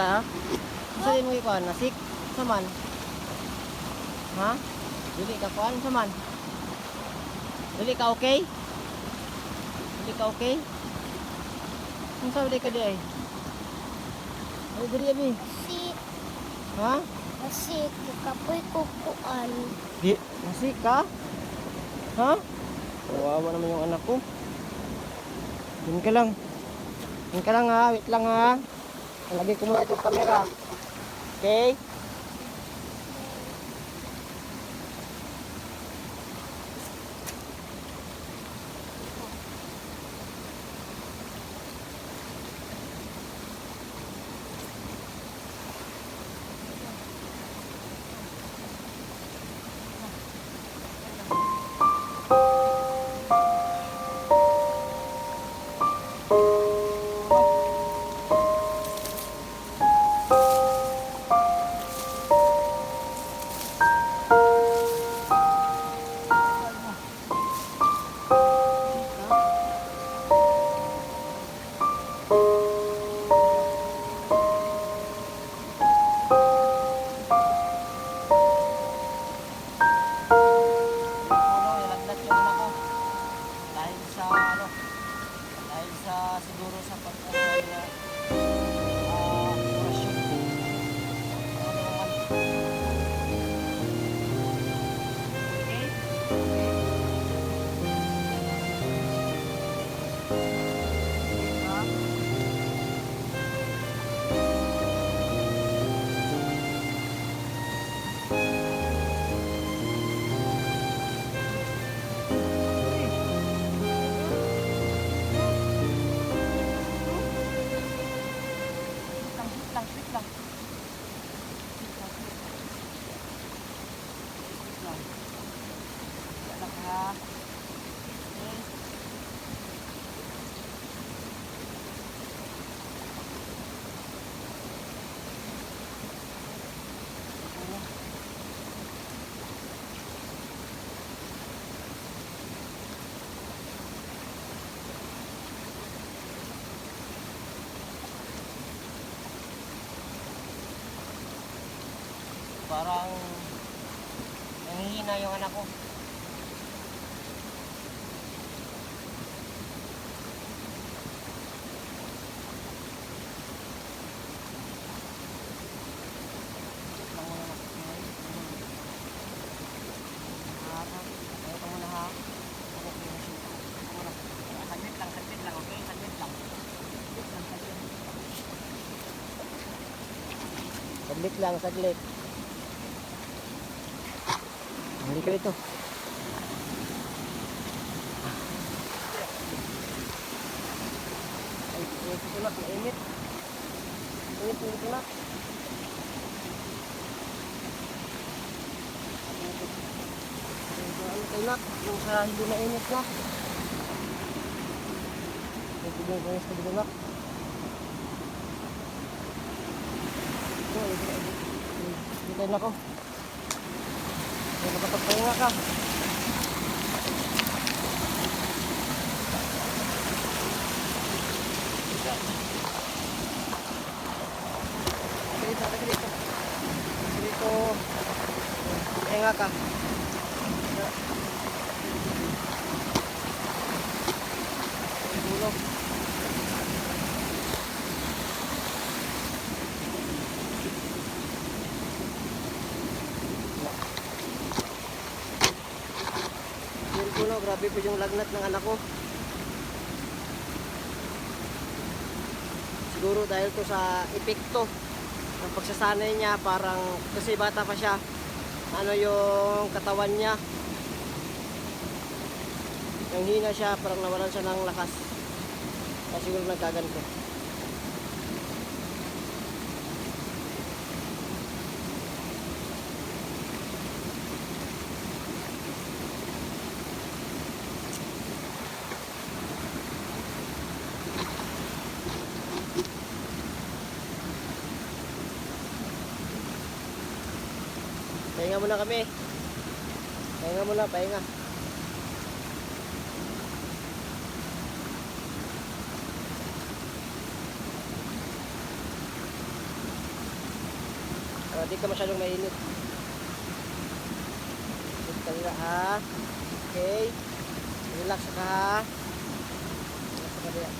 ka ha? Saan mo ikuan? Nasik? Saman? Ha? Dili ka kuan? Saman? Dili ka okay? Dili ka okay? Kung saan dili ka di ay? Ay, dili abi. Nasik. Ha? Nasik. Kapoy kukuan. Di, nasik ka? Ha? Kawawa naman yung anak ko. Yun ka lang. Yun ka lang ha, wait lang ha. Lagay ko muna itong camera. Okay? Siguro sa pagkakas na orasyon. Ano naman? Okay? Ha? Wait lang. Wait lang ha. Okay. Parang nanghihina yung anak ko. Saglit lang, saglit. Hindi ka dito. Ay, ito na, mainit. Init na. Ano kayo na, yung sa hindi mainit na. Ito yung kanyas na binunak. Ito tayo na ko. Nakapagpahinga ka. Dito. Pahinga ka. Tulog. Grabe po yung lagnat ng anak ko. Siguro dahil to sa epekto ng pagsasanay niya, parang kasi bata pa siya, ano yung katawan niya, yung hina siya, parang nawalan siya ng lakas, kaya siguro nagkaganto. Pahinga muna kami. Pahinga muna, pahinga. Para di ka masyadong mainit. Sit ka nila ha. Okay. Relax ka ha. Relax ka nila.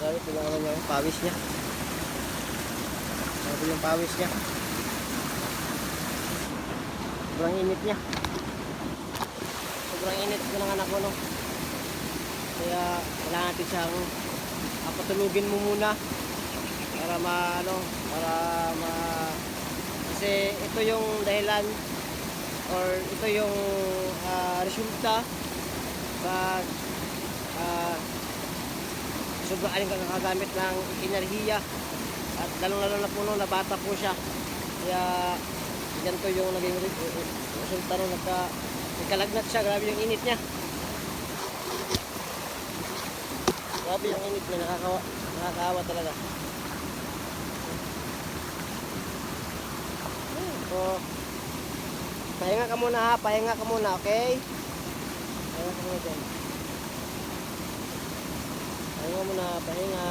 Grabe, tingnan naman niya yung pawis niya. Grabe yung pawis niya. Sobrang init niya. Sobrang init ko ng anak ko, no? Kaya kailangan natin siyang patulugin mo muna para kasi ito yung dahilan or ito yung resulta pag sobrang aling kakagamit ng enerhiya at lalong-lalo na po nung nabata po siya. Kaya ganito yung naging resulta nung nagkalagnat siya. Grabe yung init niya. Grabe yung init niya. Nakakaawa talaga. So, pahinga ka muna ha. Pahinga ka muna, okay? Pahinga ka muna dyan. Pahinga muna, pahinga.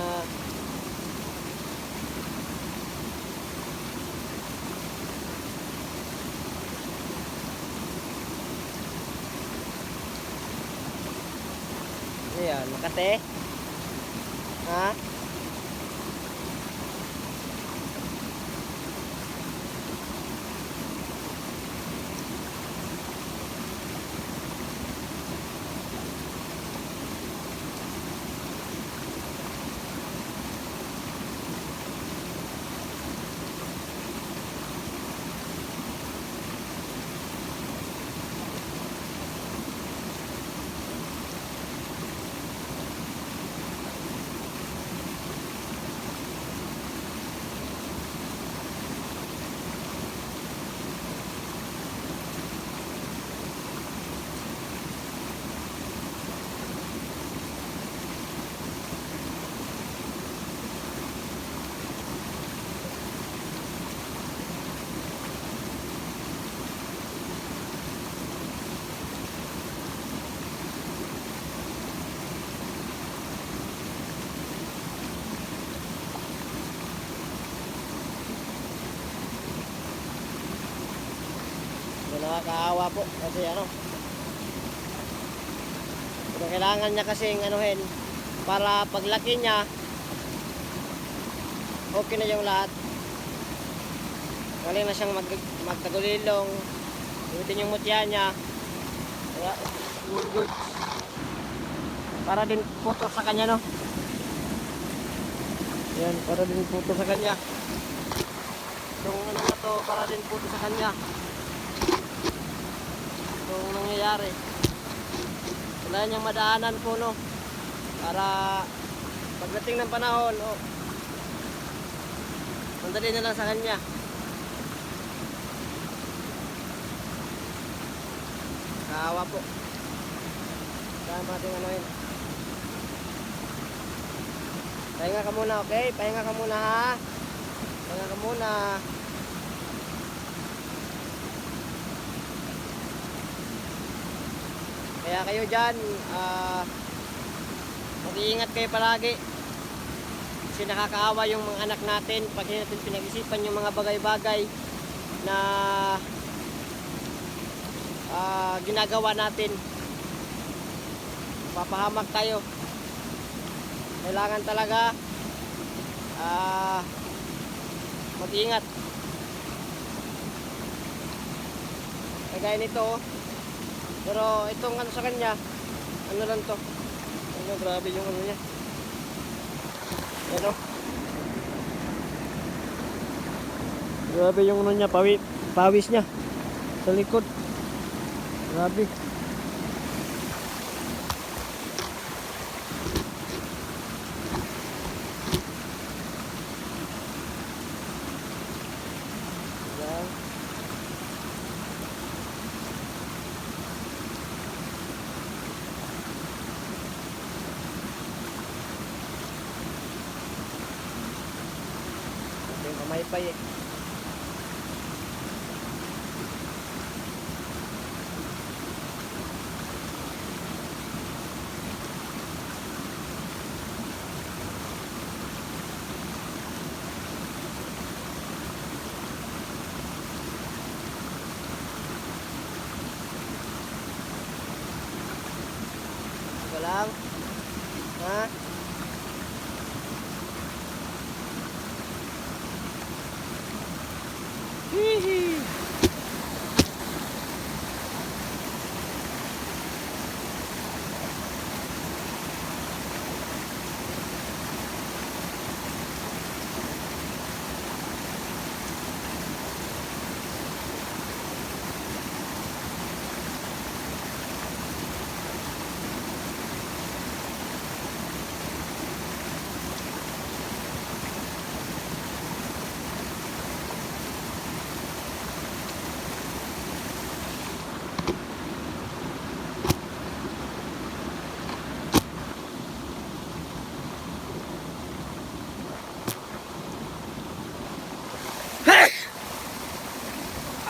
Ayan, Makate. Ha? Nakakaawa po kasi pero kailangan niya kasing anuhin para paglaki niya okay na yung lahat. Galing na siyang magtagulilong, gamitin yung mutya niya. Kaya, good. Para din puto sa kanya, no? Yan, para din puto sa kanya. Itong ano na to, para din puto sa kanya. Itong nangyayari. Kailangan niyang madaanan po, no? Para pagdating ng panahon, mandali na lang sa kanya. Kaawa po. Kaya natin anuhin. Pahinga ka muna, okay? Pahinga ka muna, ha? Pahinga ka muna. Kaya kayo dyan, mag-iingat kayo palagi. Kasi nakakaawa yung mga anak natin pag hindi natin pinag-isipan yung mga bagay-bagay na ginagawa natin. Papahamak tayo. Kailangan talaga mag-ingat. Kagaya nito, Pero itong ano sa kanya, ano lang to. Ano, grabe yung ano niya. Ano? Grabe yung ano niya, pawis niya. Sa likod. Grabe. Yan. Ito yung pamaypay eh. Ito lang. Ha? Hihi.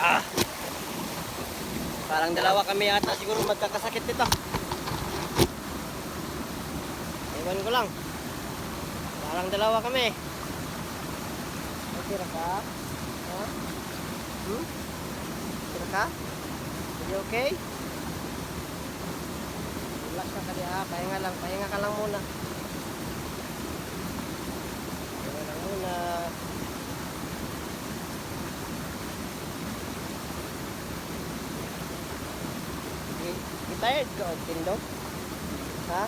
Ah. Parang dalawa kami ata siguro magkakasakit nito. Ewan ko lang. Parang dalawa kami. Okay ka? Ha? Okay ka? Are you okay? Relax ka kali ha. Pahinga lang. Pahinga ka lang muna. Pahinga lang muna. Tired ka o tindo? Ha?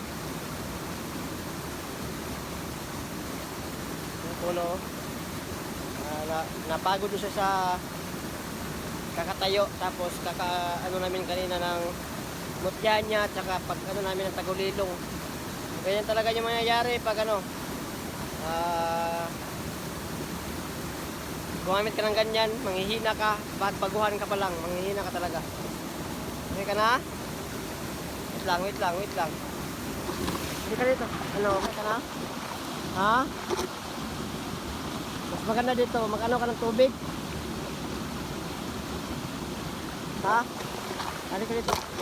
Yung puno. Napagod siya sa kakatayo. Tapos ano namin kanina ng mutya niya. Tsaka pag ano namin ng tagulilong. Ganyan talaga yung mangyayari pag ano. Gumamit ka ng ganyan. Manghihina ka. Baguhan ka pa lang. Manghihina ka talaga. Okay ka na? Wait lang. Hindi ka dito. Ano, okay ka na? Ha? Mas maganda dito. Mag-ano ka ng tubig? Ha? Halika dito.